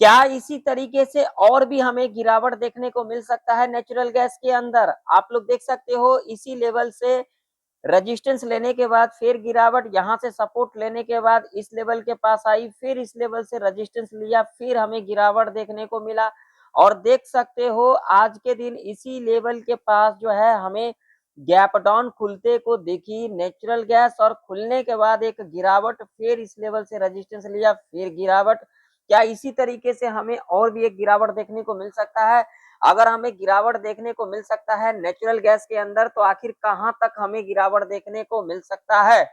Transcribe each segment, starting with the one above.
क्या इसी तरीके से और भी हमें गिरावट देखने को मिल सकता है नेचुरल गैस के अंदर? आप लोग देख सकते हो इसी लेवल से रेजिस्टेंस लेने के बाद फिर गिरावट, यहाँ से सपोर्ट लेने के बाद इस लेवल के पास आई, फिर इस लेवल से रेजिस्टेंस लिया, फिर हमें गिरावट देखने को मिला। और देख सकते हो आज के दिन इसी लेवल के पास जो है हमें गैप डाउन खुलते को देखी नेचुरल गैस, और खुलने के बाद एक गिरावट, फिर इस लेवल से रेजिस्टेंस लिया, फिर गिरावट। क्या इसी तरीके से हमें और भी एक गिरावट देखने को मिल सकता है? अगर हमें गिरावट देखने को मिल सकता है नेचुरल गैस के अंदर, तो आखिर कहां तक हमें गिरावट देखने को मिल सकता है?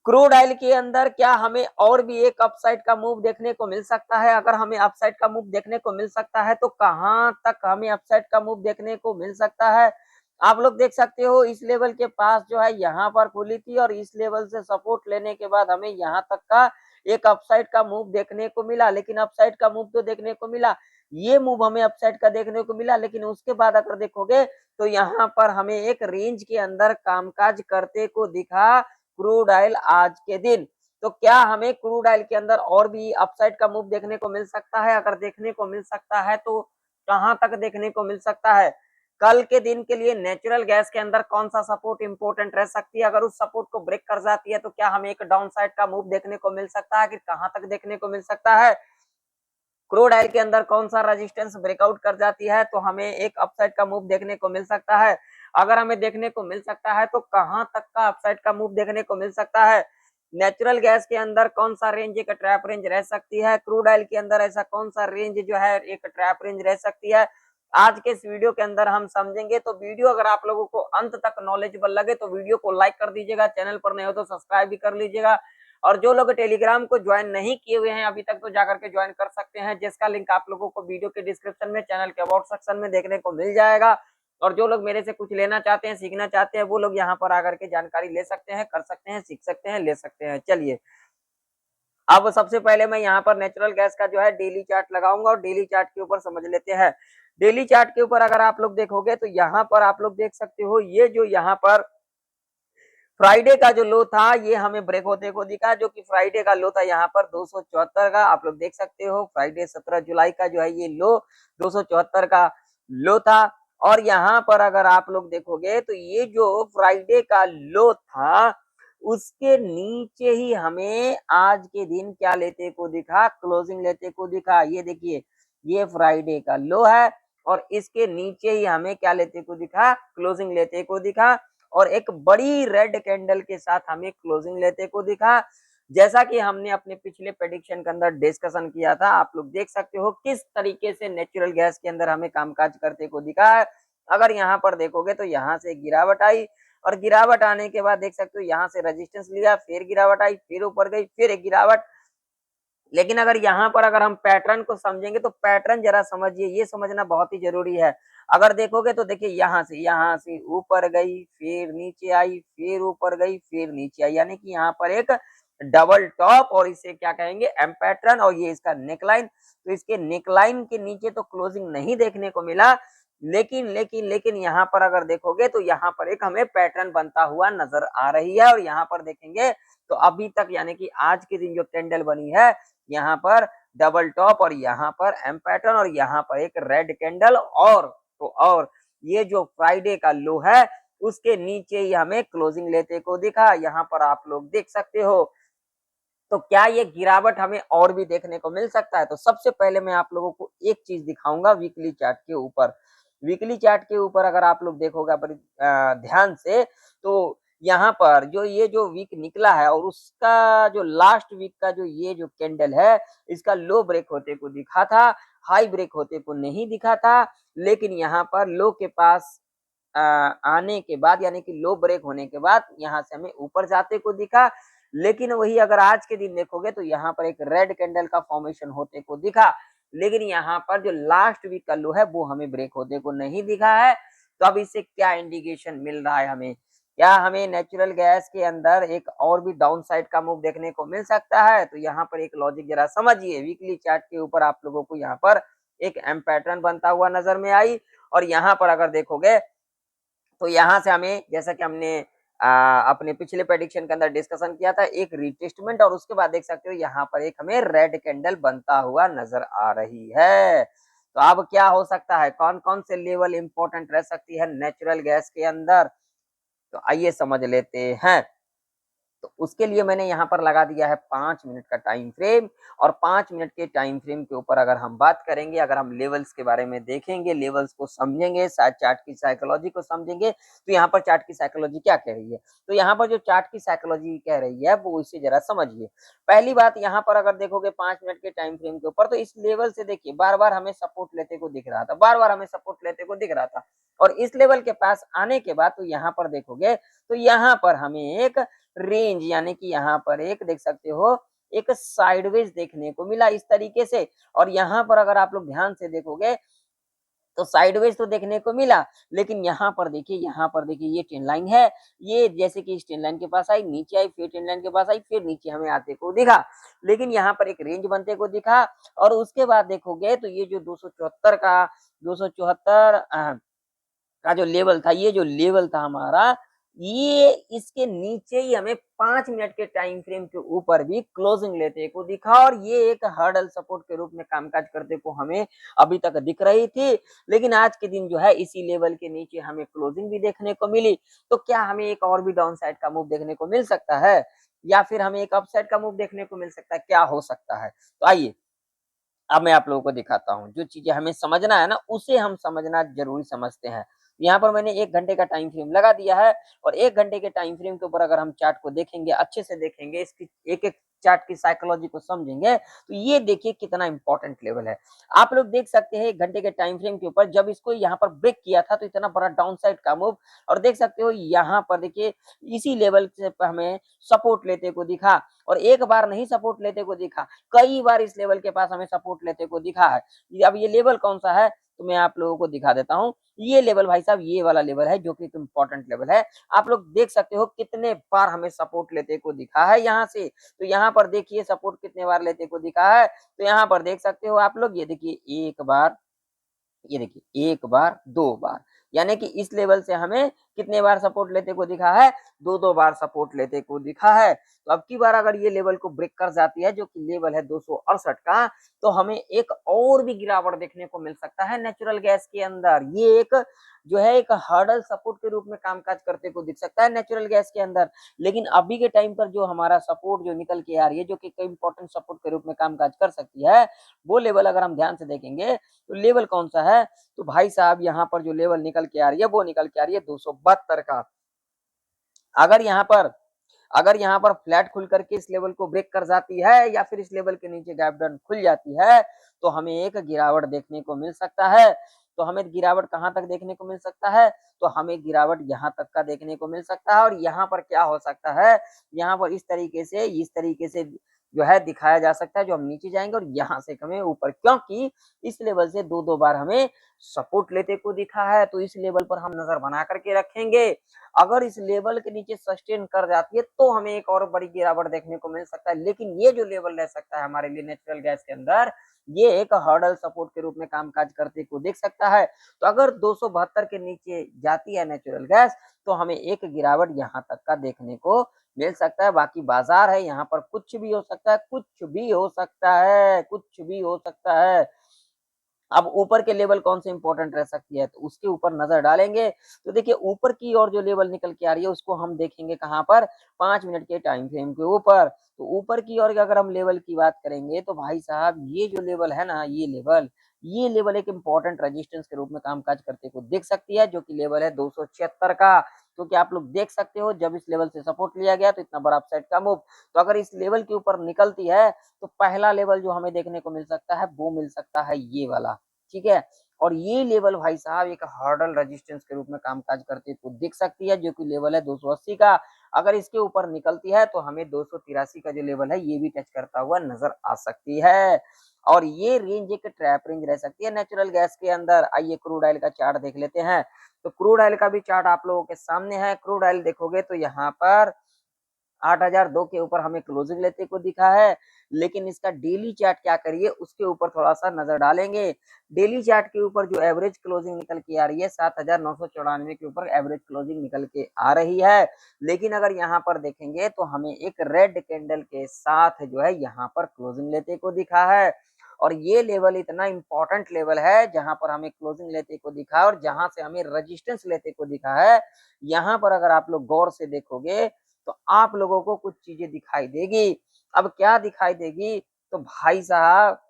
क्रूड ऑयल के अंदर क्या हमें और भी एक अपसाइड का मूव देखने को मिल सकता है? अगर हमें अपसाइड का मूव देखने को मिल सकता है तो कहां तक हमें अपसाइड का मूव देखने को मिल सकता है? आप लोग देख सकते हो इस लेवल के पास जो है यहाँ पर खुली थी, और इस लेवल से सपोर्ट लेने के बाद हमें यहाँ तक का एक अपसाइड का मूव देखने को मिला। लेकिन अपसाइड का मूव तो देखने को मिला, ये मूव हमें अपसाइड का देखने को मिला, लेकिन उसके बाद अगर देखोगे तो यहाँ पर हमें एक रेंज के अंदर कामकाज करते को दिखा क्रूड ऑयल आज के दिन। तो क्या हमें क्रूड ऑयल के अंदर और भी अपसाइड का मूव देखने को मिल सकता है? अगर देखने को मिल सकता है तो कहां तक देखने को मिल सकता है? कल के दिन के लिए नेचुरल गैस के अंदर कौन सा सपोर्ट इंपॉर्टेंट रह सकती है? अगर उस सपोर्ट को ब्रेक कर जाती है तो क्या हमें एक डाउन साइड का मूव देखने को मिल सकता है? कि कहां तक देखने को मिल सकता है? क्रूड ऑयल के अंदर कौन सा रेजिस्टेंस ब्रेकआउट कर जाती है तो हमें एक अपसाइड का मूव देखने को मिल सकता है? अगर हमें देखने को मिल सकता है तो कहां तक का अपसाइड का मूव देखने को मिल सकता है? नेचुरल गैस के अंदर कौन सा रेंज एक ट्रैप रेंज रह सकती है? क्रूड ऑयल के अंदर ऐसा कौन सा रेंज जो है एक ट्रैप रेंज रह सकती है? आज के इस वीडियो के अंदर हम समझेंगे। तो वीडियो अगर आप लोगों को अंत तक नॉलेजेबल लगे तो वीडियो को लाइक कर दीजिएगा, चैनल पर नए हो तो सब्सक्राइब भी कर लीजिएगा। और जो लोग टेलीग्राम को ज्वाइन नहीं किए हुए हैं अभी तक तो जाकर के ज्वाइन कर सकते हैं, जिसका लिंक आप लोगों को वीडियो के डिस्क्रिप्शन में चैनल के अबाउट सेक्शन में देखने को मिल जाएगा। और जो लोग मेरे से कुछ लेना चाहते हैं, सीखना चाहते हैं, वो लोग यहाँ पर आकर के जानकारी ले सकते हैं, कर सकते हैं, सीख सकते हैं, ले सकते हैं। चलिए, अब सबसे पहले मैं यहाँ पर नेचुरल गैस का जो है डेली चार्ट लगाऊंगा और डेली चार्ट के ऊपर समझ लेते हैं। डेली चार्ट के ऊपर अगर आप लोग देखोगे तो यहाँ पर आप लोग देख सकते हो ये जो यहाँ पर फ्राइडे का जो लो था ये हमें ब्रेक होते को दिखा, जो कि फ्राइडे का लो था यहाँ पर 274 का। आप लोग देख सकते हो फ्राइडे 17 जुलाई का जो है ये लो 274 का लो था। और यहाँ पर अगर आप लोग देखोगे तो ये जो फ्राइडे का लो था उसके नीचे ही हमें आज के दिन क्या लेते को दिखा, क्लोजिंग लेते को दिखा। ये देखिए ये फ्राइडे का लो है और इसके नीचे ही हमें क्या लेते को दिखा, क्लोजिंग लेते को दिखा। और एक बड़ी रेड कैंडल के साथ हमें क्लोजिंग लेते को दिखा। जैसा कि हमने अपने पिछले प्रेडिक्शन के अंदर डिस्कशन किया था, आप लोग देख सकते हो किस तरीके से नेचुरल गैस के अंदर हमें कामकाज करते को दिखा है। अगर यहाँ पर देखोगे तो यहाँ से गिरावट आई, और गिरावट आने के बाद देख सकते हो यहाँ से रेजिस्टेंस लिया, फिर गिरावट आई, फिर ऊपर गई, फिर एक गिरावट। लेकिन अगर यहाँ पर अगर हम पैटर्न को समझेंगे तो पैटर्न जरा समझिए, ये समझना बहुत ही जरूरी है। अगर देखोगे तो देखिए यहाँ से ऊपर गई, फिर नीचे आई, फिर ऊपर गई, फिर नीचे आई, यानी कि यहाँ पर एक डबल टॉप, और इसे क्या कहेंगे, एम पैटर्न। और ये इसका नेकलाइन, तो इसके नेकलाइन के नीचे तो क्लोजिंग नहीं देखने को मिला। लेकिन यहाँ पर अगर देखोगे तो यहाँ पर एक हमें पैटर्न बनता हुआ नजर आ रही है। और यहाँ पर देखेंगे तो अभी तक यानी कि आज के दिन जो कैंडल बनी है यहाँ पर डबल टॉप, और यहाँ पर एम पैटर्न, और यहाँ पर एक रेड कैंडल, और ये जो फ्राइडे का लो है उसके नीचे ही हमें क्लोजिंग लेते को दिखा। यहाँ पर आप लोग देख सकते हो। तो क्या ये गिरावट हमें और भी देखने को मिल सकता है? तो सबसे पहले मैं आप लोगों को एक चीज दिखाऊंगा वीकली चार्ट के ऊपर। वीकली चार्ट के ऊपर अगर आप लोग देखोगे ध्यान से, तो यहाँ पर जो ये जो वीक निकला है और उसका जो लास्ट वीक का जो ये जो कैंडल है इसका लो ब्रेक होते को दिखा था, हाई ब्रेक होते को नहीं दिखा था। लेकिन यहाँ पर लो के पास आने के बाद यानी कि लो ब्रेक होने के बाद यहाँ से हमें ऊपर जाते को दिखा। लेकिन वही अगर आज के दिन देखोगे तो यहाँ पर एक रेड कैंडल का फॉर्मेशन होते को दिखा। लेकिन यहाँ पर जो लास्ट वीक का लो है वो हमें ब्रेक होते को नहीं दिखा है। तो अब इससे क्या इंडिकेशन मिल रहा है हमें? क्या हमें नेचुरल गैस के अंदर एक और भी डाउन साइड का मूव देखने को मिल सकता है? तो यहाँ पर एक लॉजिक जरा समझिए। वीकली चार्ट के ऊपर आप लोगों को यहाँ पर एक एम पैटर्न बनता हुआ नजर में आई। और यहाँ पर अगर देखोगे तो यहाँ से हमें, जैसा कि हमने अपने पिछले प्रेडिक्शन के अंदर डिस्कशन किया था, एक रिटेस्टमेंट और उसके बाद देख सकते हो यहाँ पर एक हमें रेड कैंडल बनता हुआ नजर आ रही है। तो अब क्या हो सकता है, कौन कौन से लेवल इंपॉर्टेंट रह सकती है नेचुरल गैस के अंदर, तो आइए समझ लेते हैं। तो उसके लिए मैंने यहाँ पर लगा दिया है 5 मिनट का टाइम फ्रेम, और 5 मिनट के टाइम फ्रेम के ऊपर अगर हम बात करेंगे, अगर हम लेवल्स के बारे में देखेंगे, लेवल्स को समझेंगे, शायद चार्ट की साइकोलॉजी को समझेंगे, तो यहाँ पर चार्ट की साइकोलॉजी क्या कह रही है। तो यहाँ पर जो चार्ट की साइकोलॉजी कह रही है वो इसे जरा समझिए। पहली बात, यहाँ पर अगर देखोगे 5 मिनट के टाइम फ्रेम के ऊपर, तो इस लेवल से देखिए बार बार हमें सपोर्ट लेते को दिख रहा था, बार बार हमें सपोर्ट लेते को दिख रहा था, और इस लेवल के पास आने के बाद तो यहाँ पर देखोगे तो यहाँ पर हमें एक रेंज, यानी कि यहाँ पर एक देख सकते हो एक साइडवेज देखने को मिला इस तरीके से। और यहाँ पर अगर आप लोग ध्यान से देखोगे तो साइडवेज तो देखने को मिला, लेकिन यहाँ पर देखिए, यहाँ पर देखिए ये ट्रेंड लाइन है, ये जैसे कि इस ट्रेंड लाइन के पास आई, नीचे आई, फिर ट्रेंड लाइन के पास आई, फिर नीचे हमें आते को दिखा, लेकिन यहाँ पर एक रेंज बनते को दिखा। और उसके बाद देखोगे तो ये जो 274 का 274 का जो लेवल था, ये जो लेवल था हमारा, ये इसके नीचे ही हमें 5 मिनट के टाइम फ्रेम के ऊपर भी क्लोजिंग लेते को दिखा, और ये एक हर्डल सपोर्ट के रूप में कामकाज करते को हमें अभी तक दिख रही थी। लेकिन आज के दिन जो है इसी लेवल के नीचे हमें क्लोजिंग भी देखने को मिली। तो क्या हमें एक और भी डाउन साइड का मूव देखने को मिल सकता है, या फिर हमें एक अप साइड का मूव देखने को मिल सकता है, क्या हो सकता है? तो आइए अब मैं आप लोगों को दिखाता हूँ, जो चीजें हमें समझना है ना उसे हम समझना जरूरी समझते हैं। यहाँ पर मैंने 1 घंटे का टाइम फ्रेम लगा दिया है, और 1 घंटे के टाइम फ्रेम के ऊपर अगर हम चार्ट को देखेंगे, अच्छे से देखेंगे, इसकी एक एक चार्ट की साइकोलॉजी को समझेंगे, तो ये देखिए कितना इंपॉर्टेंट लेवल है। आप लोग देख सकते हैं 1 घंटे के टाइम फ्रेम के ऊपर जब इसको यहाँ पर ब्रेक किया था तो इतना बड़ा डाउन साइड का मूव, और देख सकते हो यहाँ पर देखिए इसी लेवल से हमें सपोर्ट लेते को दिखा, और एक बार नहीं सपोर्ट लेते को दिखा, कई बार इस लेवल के पास हमें सपोर्ट लेते को दिखा है। अब ये लेवल कौन सा है तो मैं आप लोगों को दिखा देता हूँ। ये लेवल भाई साहब ये वाला लेवल है, जो कि एक इम्पोर्टेंट लेवल है। आप लोग देख सकते हो कितने बार हमें सपोर्ट लेते को दिखा है यहाँ से। तो यहाँ पर देखिए सपोर्ट कितने बार लेते को दिखा है, तो यहाँ पर देख सकते हो आप लोग, ये देखिए एक बार, ये देखिए एक बार, दो बार, यानी कि इस लेवल से हमें कितने बार सपोर्ट लेते को दिखा है, दो दो बार सपोर्ट लेते को दिखा है। तो अब की बार अगर ये लेवल को ब्रेक कर जाती है, जो कि लेवल है 268 का, तो हमें एक और भी गिरावट देखने को मिल सकता है नेचुरल गैस के अंदर। ये एक जो है एक हर्डल सपोर्ट के रूप में कामकाज करते को दिख सकता है नेचुरल गैस के अंदर। लेकिन अभी के टाइम पर जो हमारा सपोर्ट जो निकल के आ रही है, जो कि इंपॉर्टेंट सपोर्ट के रूप में कामकाज कर सकती है, वो लेवल अगर हम ध्यान से देखेंगे तो लेवल कौन सा है, तो भाई साहब यहाँ पर जो लेवल निकल के आ रही है वो निकल के आ रही है 272 का। अगर यहाँ पर अगर यहाँ पर फ्लैट खुल करके इस लेवल को ब्रेक कर जाती है, या फिर इस लेवल के नीचे गैप डाउन खुल जाती है, तो हमें एक गिरावट देखने को मिल सकता है। तो हमें गिरावट कहाँ तक देखने को मिल सकता है, तो हमें गिरावट यहाँ तक का देखने को मिल सकता है। और यहाँ पर क्या हो सकता है, यहाँ पर इस तरीके से जो है दिखाया जा सकता है, जो हम नीचे जाएंगे और यहाँ से हमें ऊपर, क्योंकि इस लेवल से दो दो बार हमें सपोर्ट लेते को दिखा है। तो इस लेवल पर हम नजर बना करके रखेंगे। अगर इस लेवल के नीचे सस्टेन कर जाती है तो हमें एक और बड़ी गिरावट देखने को मिल सकता है। लेकिन ये जो लेवल रह सकता है हमारे लिए नेचुरल गैस के अंदर, ये एक हर्डल सपोर्ट के रूप में कामकाज करते को देख सकता है। तो अगर 272 के नीचे जाती है नेचुरल गैस, तो हमें एक गिरावट यहाँ तक का देखने को मिल सकता है। बाकी बाजार है, यहाँ पर कुछ भी हो सकता है, कुछ भी हो सकता है, कुछ भी हो सकता है। अब ऊपर के लेवल कौन से इंपॉर्टेंट रह सकती है, तो उसके ऊपर नजर डालेंगे। तो देखिए ऊपर की और जो लेवल निकल के आ रही है उसको हम देखेंगे कहाँ पर, 5 मिनट के टाइम फ्रेम के ऊपर। तो ऊपर की और अगर हम लेवल की बात करेंगे तो भाई साहब ये जो लेवल है ना, ये लेवल एक इंपॉर्टेंट रेजिस्टेंस के रूप में कामकाज करते को देख सकती है, जो कि लेवल है 276 का। तो क्या आप लोग देख सकते हो, जब इस लेवल से सपोर्ट लिया गया तो इतना बड़ा अपसाइड का मूव। तो अगर इस लेवल के ऊपर निकलती है तो पहला लेवल जो हमें देखने को मिल सकता है वो मिल सकता है ये वाला, ठीक है। और ये लेवल भाई साहब एक हर्डल रेजिस्टेंस के रूप में कामकाज करते को दिख सकती है, जो कि लेवल है 280 का। अगर इसके ऊपर निकलती है तो हमें 283 का जो लेवल है ये भी टच करता हुआ नजर आ सकती है। और ये रेंज एक ट्रैप रेंज रह सकती है नेचुरल गैस के अंदर। आइए क्रूड ऑयल का चार्ट देख लेते हैं। तो क्रूड ऑयल का भी चार्ट आप लोगों के सामने है। क्रूड ऑयल देखोगे तो यहाँ पर 8002 के ऊपर हमें क्लोजिंग लेते को दिखा है, लेकिन इसका डेली चार्ट क्या करिए उसके ऊपर थोड़ा-सा नज़र डालेंगे। डेली चार्ट के ऊपर जो एवरेज क्लोजिंग निकल के आ रही है 7994 के ऊपर एवरेज क्लोजिंग निकल के आ रही है। लेकिन अगर यहाँ पर देखेंगे तो हमें एक रेड कैंडल के साथ जो है यहाँ पर क्लोजिंग लेते को दिखा है। और ये लेवल इतना इंपॉर्टेंट लेवल है जहां पर हमें क्लोजिंग लेते को दिखा है और जहां से हमें रेजिस्टेंस लेते को दिखा है। यहाँ पर अगर आप लोग गौर से देखोगे तो आप लोगों को कुछ चीजें दिखाई देगी। अब क्या दिखाई देगी तो भाई साहब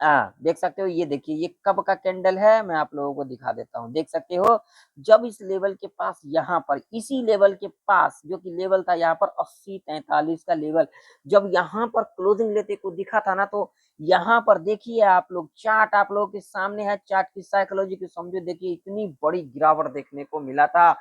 देख सकते हो, ये देखिए ये कब का कैंडल है, मैं आप लोगों को दिखा देता हूँ। देख सकते हो जब इस लेवल के पास यहाँ पर इसी लेवल के पास जो कि लेवल था यहाँ पर 80-43 का लेवल, जब यहाँ पर क्लोजिंग लेते को दिखा था ना, तो यहाँ पर देखिए आप लोग चार्ट आप लोगों के सामने है, चार्ट की साइकोलॉजी की समझो, देखिए इतनी बड़ी गिरावट देखने को मिला था।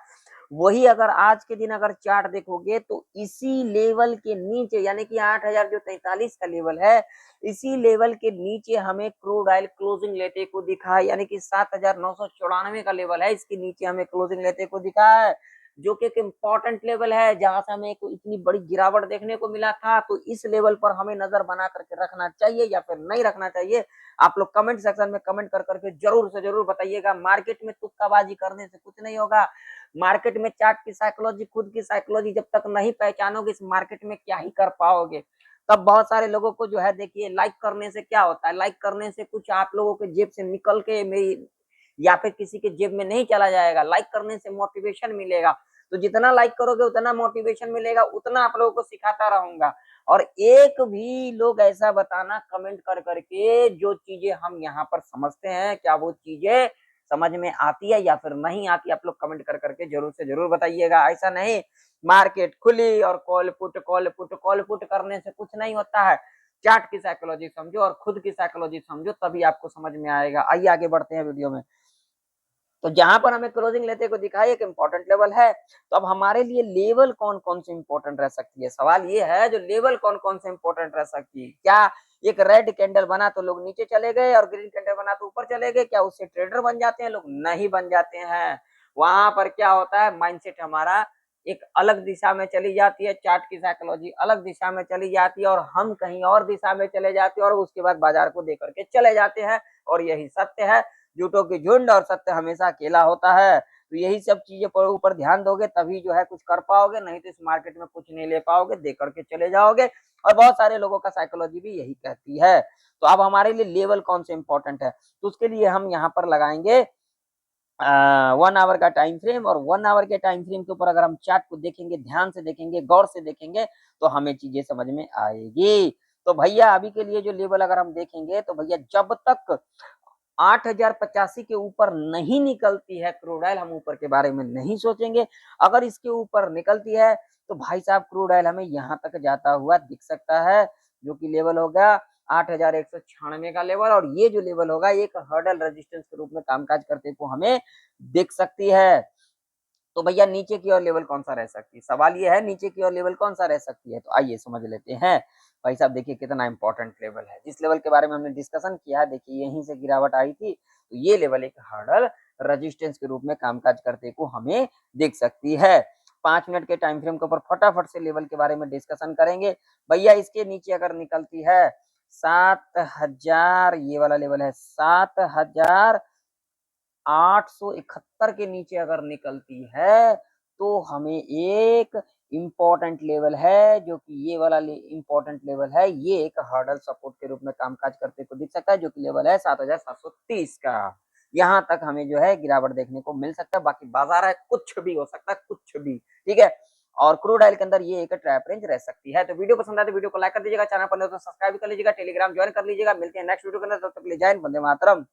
वही अगर आज के दिन अगर चार्ट देखोगे तो इसी लेवल के नीचे यानी कि 8000 जो 43 का लेवल है, इसी लेवल के नीचे हमें क्रूड ऑयल क्लोजिंग लेते को दिखा है, यानी कि 7994 का लेवल है, इसके नीचे हमें क्लोजिंग लेते को दिखा है, जो कि एक इम्पोर्टेंट लेवल है जहां से हमें इतनी बड़ी गिरावट देखने को मिला था। तो इस लेवल पर हमें नजर बना करके रखना चाहिए या फिर नहीं रखना चाहिए, आप लोग कमेंट सेक्शन में कमेंट कर करके जरूर से जरूर बताइएगा। मार्केट में तुक्काबाजी करने से कुछ नहीं होगा। मार्केट में चार्ट की साइकोलॉजी, खुद की साइकोलॉजी जब तक नहीं पहचानोगे इस मार्केट में क्या ही कर पाओगे। तब बहुत सारे लोगों को जो है देखिए लाइक करने से क्या होता है, लाइक करने से कुछ आप लोगों के जेब से निकल के मेरी या फिर किसी के जेब में नहीं चला जाएगा। लाइक करने से मोटिवेशन मिलेगा, तो जितना लाइक करोगे उतना मोटिवेशन मिलेगा, उतना आप लोगों को सिखाता रहूंगा। और एक भी लोग ऐसा बताना कमेंट कर करके जो चीजें हम यहाँ पर समझते हैं क्या वो चीजें समझ में आती है या फिर नहीं आती, आप लोग कमेंट कर करके जरूर से जरूर बताइएगा। ऐसा नहीं मार्केट खुली और कॉल पुट करने से कुछ नहीं होता है। चार्ट की साइकोलॉजी समझो और खुद की साइकोलॉजी समझो, तभी आपको समझ में आएगा। आइए आगे बढ़ते हैं वीडियो में। तो जहां पर हमें क्लोजिंग लेते को दिखाई एक इंपॉर्टेंट लेवल है, तो अब हमारे लिए लेवल कौन कौन से इंपॉर्टेंट रह सकती है, सवाल ये है जो लेवल कौन कौन से इंपॉर्टेंट रह सकती है। क्या एक रेड कैंडल बना तो लोग नीचे चले गए और ग्रीन कैंडल बना तो ऊपर चले गए, क्या उससे ट्रेडर बन जाते हैं लोग? नहीं बन जाते हैं। वहां पर क्या होता है, माइंडसेट हमारा एक अलग दिशा में चली जाती है, चार्ट की साइकोलॉजी अलग दिशा में चली जाती है और हम कहीं और दिशा में चले जाते हैं और उसके बाद बाजार को देख करके चले जाते हैं। और यही सत्य है, झूठों की झुंड और सत्य हमेशा अकेला होता है। तो यही सब चीजें पर ऊपर ध्यान दोगे तभी जो है कुछ कर पाओगे, नहीं तो इस मार्केट में कुछ नहीं ले पाओगे, दे करके चले जाओगे। और बहुत सारे लोगों का साइकोलॉजी भी यही कहती है। तो अब हमारे लिए लेवल कौन से इंपॉर्टेंट है, तो उसके लिए हम यहाँ पर लगाएंगे 1 आवर का टाइम फ्रेम। और 1 आवर के टाइम फ्रेम के ऊपर अगर हम चार्ट को देखेंगे, ध्यान से देखेंगे, गौर से देखेंगे, तो हमें चीजें समझ में आएगी। तो भैया अभी के लिए जो लेवल अगर हम देखेंगे तो भैया जब तक 8085 के ऊपर नहीं निकलती है क्रूड ऑयल, हम ऊपर के बारे में नहीं सोचेंगे। अगर इसके ऊपर निकलती है तो भाई साहब क्रूड ऑयल हमें यहाँ तक जाता हुआ दिख सकता है, जो कि लेवल होगा 8196 का लेवल। और ये जो लेवल होगा एक हर्डल रेजिस्टेंस के रूप में कामकाज करते को हमें दिख सकती है। तो भैया नीचे की ओर लेवल कौन सा रह सकती है, सवाल ये है नीचे की ओर लेवल कौन सा रह सकती है। तो आइए समझ लेते हैं। भाई साहब देखिए कितना इंपॉर्टेंट लेवल है, जिस लेवल के बारे में हमने डिस्कशन किया, देखिए यहीं से गिरावट आई थी, तो ये लेवल एक हर्डल रेजिस्टेंस के रूप में कामकाज करते को हमें दिख सकती है। 5 मिनट के टाइम फ्रेम के ऊपर फटाफट से लेवल के बारे में डिस्कशन करेंगे। भैया इसके नीचे अगर निकलती है 7000, ये वाला लेवल है 7871 के नीचे अगर निकलती है तो हमें एक इम्पोर्टेंट लेवल है, जो कि ये वाला इम्पोर्टेंट लेवल है, ये एक हर्डल सपोर्ट के रूप में कामकाज करते को दिख सकता है, जो कि लेवल है 7730 का। यहाँ तक हमें जो है गिरावट देखने को मिल सकता है। बाकी बाजार है, कुछ भी हो सकता है, कुछ भी, ठीक है। और क्रूड ऑयल के अंदर ये एक ट्रैप रेंज रह सकती है। तो वीडियो पसंद आए तो वीडियो को लाइक कर दीजिएगा, चैनल पर तो सब्सक्राइब कर लीजिएगा, टेलीग्राम ज्वाइन कर लीजिएगा। मिलते हैं नेक्स्ट वीडियो के अंदर, तब तक के लिए जय हिंद, वंदे मातरम।